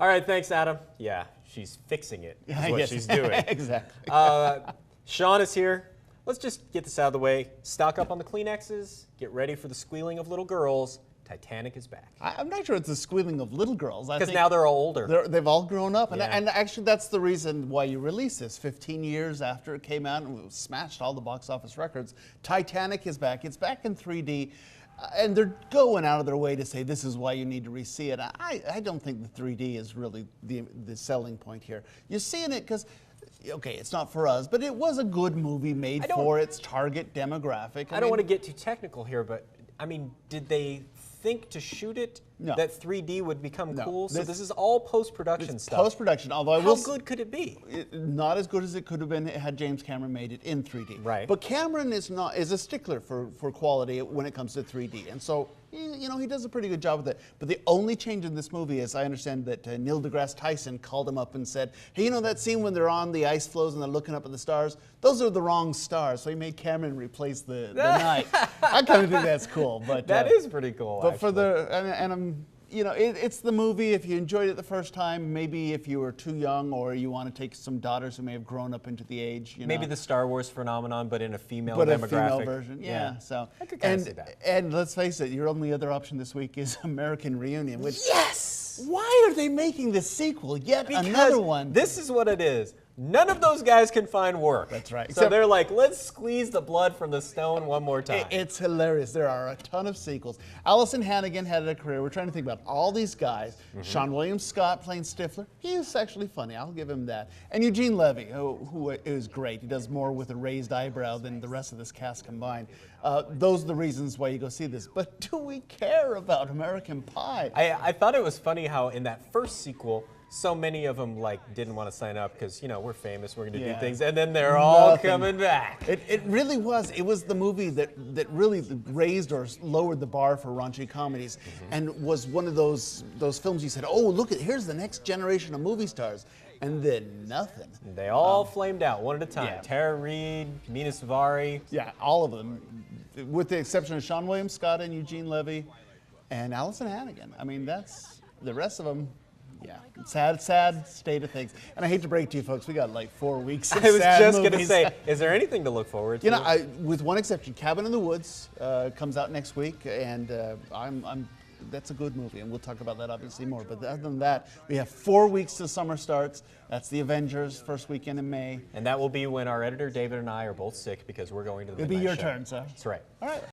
All right, thanks, Adam. Yeah, she's fixing it, is what she's doing. Exactly. Sean is here. Let's just get this out of the way. Stock up on the Kleenexes. Get ready for the squealing of little girls. Titanic is back. I'm not sure it's the squealing of little girls. Because now they're all older. They've all grown up. Yeah. And actually, that's the reason why you released this. 15 years after it came out and smashed all the box office records, Titanic is back. It's back in 3D. And they're going out of their way to say this is why you need to re-see it. I don't think the 3D is really the selling point here. You're seeing it because, okay, it's not for us, but it was a good movie made for its target demographic. I don't want to get too technical here, but I mean, did they think to shoot it that 3D would become cool? So this is all post-production stuff. Post-production, although I will... How good could it be? Not as good as it could have been had James Cameron made it in 3D. Right. But Cameron is a stickler for quality when it comes to 3D, and so he does a pretty good job with it. But the only change in this movie is I understand that Neil deGrasse Tyson called him up and said, hey, you know that scene when they're on the ice floes and they're looking up at the stars? Those are the wrong stars. So he made Cameron replace the night. I kind of think that's cool. But that is pretty cool. But for it's the movie. If you enjoyed it the first time, maybe if you were too young or you want to take some daughters who may have grown up into the age. Maybe the Star Wars phenomenon, but in a female demographic. But a female version, yeah. So I could kind of see that. And let's face it, your only other option this week is American Reunion. Which, yes! Why are they making this sequel? Yet another one. This is what it is. None of those guys can find work. That's right. So they're like, let's squeeze the blood from the stone one more time. It's hilarious. There are a ton of sequels. Allison Hannigan had a career. We're trying to think about all these guys. Sean William Scott playing Stifler. He is actually funny. I'll give him that. And Eugene Levy, who is great. He does more with a raised eyebrow than the rest of this cast combined. Those are the reasons why you go see this. But do we care about American Pie? I thought it was funny how in that first sequel, so many of them didn't want to sign up because we're famous, we're going to do things, and then they're all coming back. It really was. It was the movie that really raised or lowered the bar for raunchy comedies, and was one of those films you said, oh, look here's the next generation of movie stars, and then nothing. They all flamed out one at a time. Tara Reid, Mina Suvari. Yeah, all of them, with the exception of Sean William Scott and Eugene Levy, and Allison Hannigan. I mean, that's the rest of them. Yeah, sad state of things. And I hate to break to you folks, we got like 4 weeks of I was sad just going movies. to say, is there anything to look forward to? With one exception, Cabin in the Woods comes out next week, and that's a good movie, and we'll talk about that obviously more. But other than that, we have 4 weeks till summer starts. That's The Avengers, first weekend in May. And that will be when our editor David and I are both sick because we're going to the It'll be your show. turn, sir. That's right. All right.